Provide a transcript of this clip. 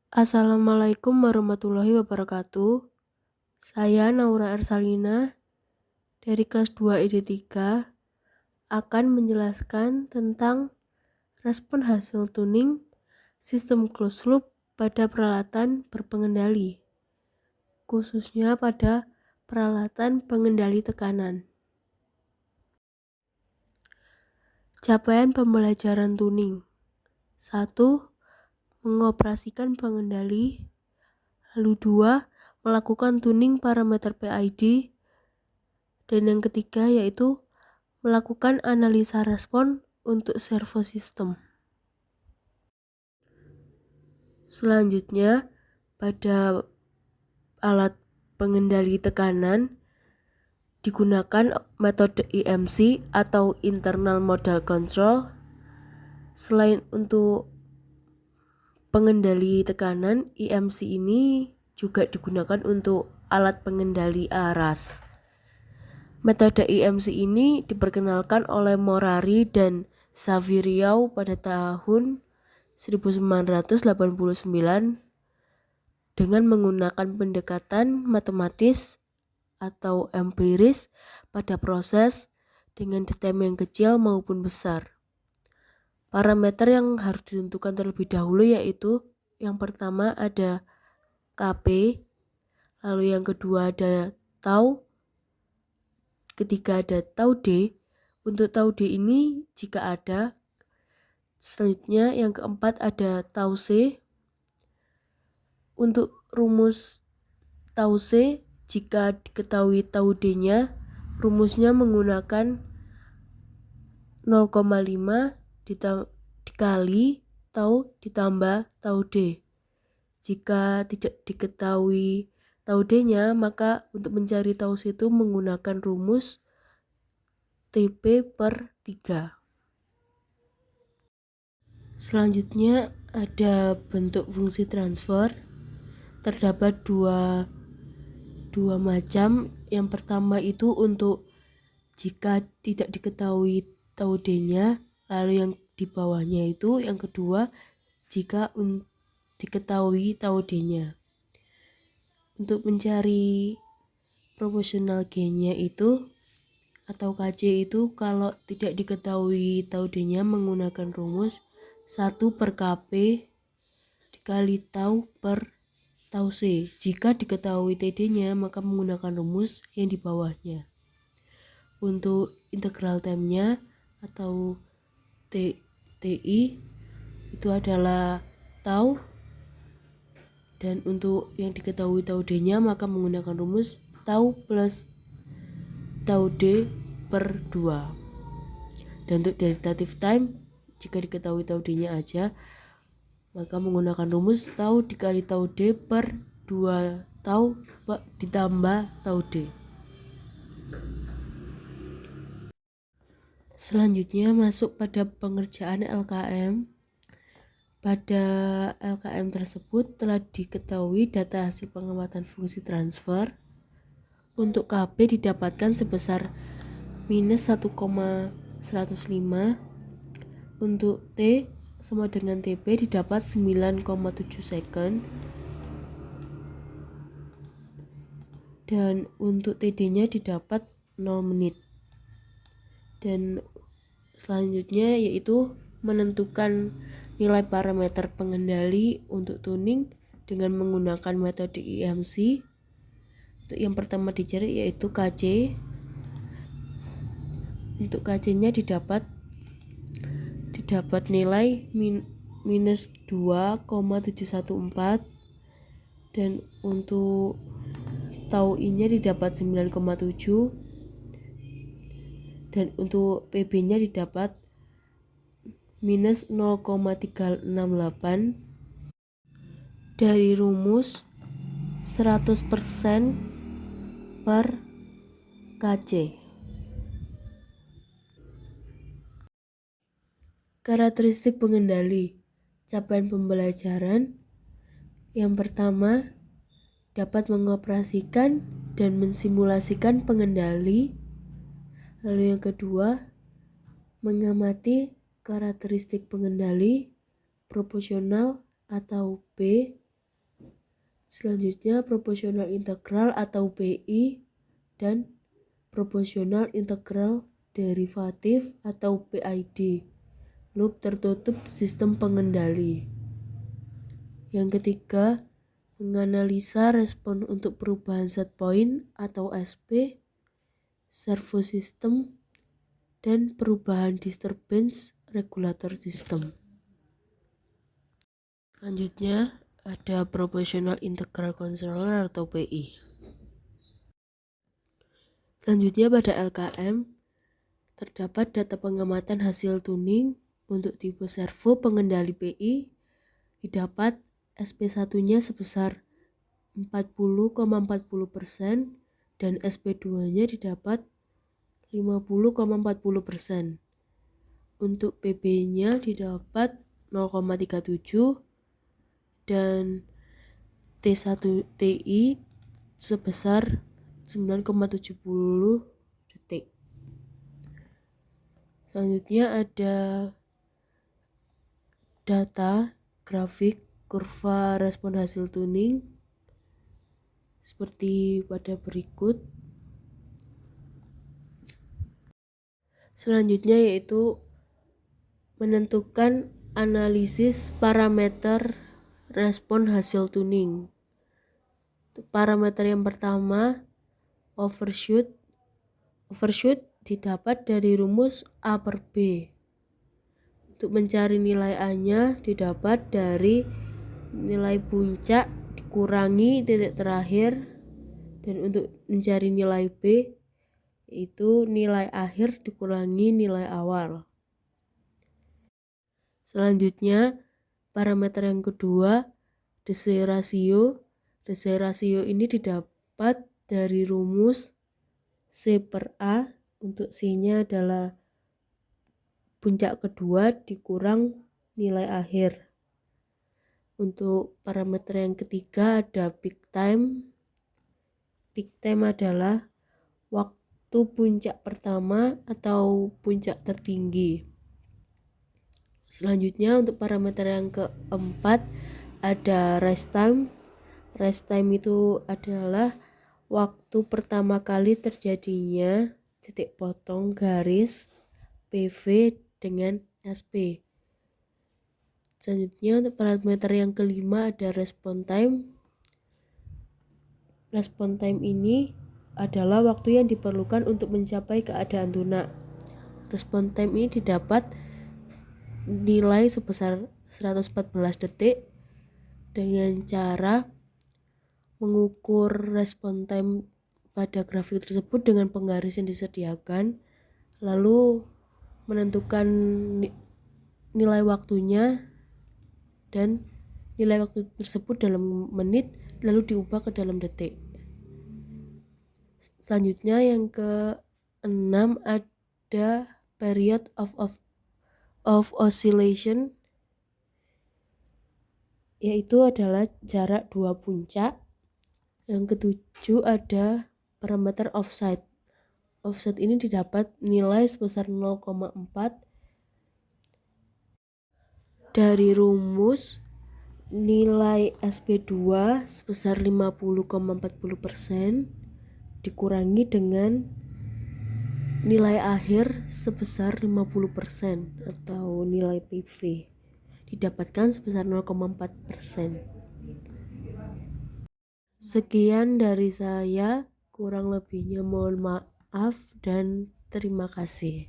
Assalamualaikum warahmatullahi wabarakatuh. Saya Naura Ersalina dari kelas 2 ID3 akan menjelaskan tentang respon hasil tuning sistem closed loop pada peralatan berpengendali, khususnya pada peralatan pengendali tekanan. Capaian pembelajaran tuning 1. Mengoperasikan pengendali. Lalu 2. Melakukan tuning parameter PID. Dan yang ketiga yaitu melakukan analisa respon untuk servo sistem. Selanjutnya, pada alat pengendali tekanan digunakan metode IMC atau Internal Modal Control. Selain untuk pengendali tekanan, IMC ini juga digunakan untuk alat pengendali aras. Metode IMC ini diperkenalkan oleh Morari dan Saviriau pada tahun 1989 dengan menggunakan pendekatan matematis atau empiris pada proses dengan time yang kecil maupun besar. Parameter yang harus ditentukan terlebih dahulu yaitu yang pertama ada Kp, lalu yang kedua ada tau, ketiga ada tau D. Untuk tau D ini jika ada. Selanjutnya yang keempat ada tau C. Untuk rumus tau C, jika diketahui tau D-nya, rumusnya menggunakan 0,5 dikali tau ditambah tau D. Jika tidak diketahui tau D-nya, maka untuk mencari tau C itu menggunakan rumus TP/3. Selanjutnya ada bentuk fungsi transfer. Terdapat dua macam. Yang pertama itu untuk jika tidak diketahui tau D-nya, lalu yang di bawahnya itu yang kedua jika diketahui tau D-nya. Untuk mencari proporsional gain-nya itu atau KC itu kalau tidak diketahui tau D-nya menggunakan rumus 1/Kp dikali tau per tau C. Jika diketahui TD-nya maka menggunakan rumus yang di bawahnya. Untuk integral time-nya atau TI itu adalah tau, dan untuk yang diketahui tau D-nya maka menggunakan rumus tau plus tau D/2. Dan untuk deltative time, jika diketahui tau D-nya aja, maka menggunakan rumus tau dikali tau D/2 tau ditambah tau D. Selanjutnya masuk pada pengerjaan LKM. Pada LKM tersebut telah diketahui data hasil pengamatan fungsi transfer. Untuk Kp didapatkan sebesar minus 1,105. Untuk T sama dengan TP didapat 9,7 second. Dan untuk TD-nya didapat 0 menit. Dan selanjutnya yaitu menentukan nilai parameter pengendali untuk tuning dengan menggunakan metode IMC. Untuk yang pertama dicari yaitu KC. Untuk KC-nya didapat nilai minus 2,714, dan untuk tau I-nya didapat 9,7, dan untuk PB-nya didapat minus 0,368 dari rumus 100% per KC. Karakteristik pengendali. Capaian pembelajaran yang pertama dapat mengoperasikan dan mensimulasikan pengendali. Lalu yang kedua mengamati karakteristik pengendali proporsional atau P Selanjutnya proporsional integral atau PI dan proporsional integral derivatif atau PID. Loop tertutup sistem pengendali. Yang ketiga, menganalisa respon untuk perubahan set point atau SP, servo system, dan perubahan disturbance regulator system. Selanjutnya ada proportional integral controller atau PI. Selanjutnya pada LKM terdapat data pengamatan hasil tuning untuk tipe servo pengendali PI didapat SP1-nya sebesar 40,40% dan SP2-nya didapat 50,40%. Untuk PB-nya didapat 0,37 dan T1TI sebesar 9,70 detik. Selanjutnya ada data grafik kurva respon hasil tuning seperti pada berikut. Selanjutnya yaitu menentukan analisis parameter respon hasil tuning. Parameter yang pertama overshoot. Overshoot didapat dari rumus A per B. Untuk mencari nilai A-nya didapat dari nilai puncak dikurangi titik terakhir, dan untuk mencari nilai B yaitu nilai akhir dikurangi nilai awal. Selanjutnya parameter yang kedua Desai rasio. Desai rasio ini didapat dari rumus C per A. Untuk C-nya adalah puncak kedua dikurang nilai akhir. Untuk parameter yang ketiga ada peak time. Peak time adalah waktu puncak pertama atau puncak tertinggi. Selanjutnya untuk parameter yang keempat ada rest time. Rest time itu adalah waktu pertama kali terjadinya titik potong garis PV dengan SP. Selanjutnya untuk parameter yang kelima ada response time. Response time ini adalah waktu yang diperlukan untuk mencapai keadaan lunak. Response time ini didapat nilai sebesar 114 detik dengan cara mengukur response time pada grafik tersebut dengan penggaris yang disediakan, lalu menentukan nilai waktunya dan nilai waktu tersebut dalam menit lalu diubah ke dalam detik. Selanjutnya yang ke-6 ada period of oscillation, yaitu adalah jarak dua puncak. Yang ke-7 ada parameter offset. Offset ini didapat nilai sebesar 0,4 dari rumus nilai SP2 sebesar 50,40% dikurangi dengan nilai akhir sebesar 50% atau nilai PV didapatkan sebesar 0,4%. Sekian dari saya, kurang lebihnya mohon maaf dan terima kasih.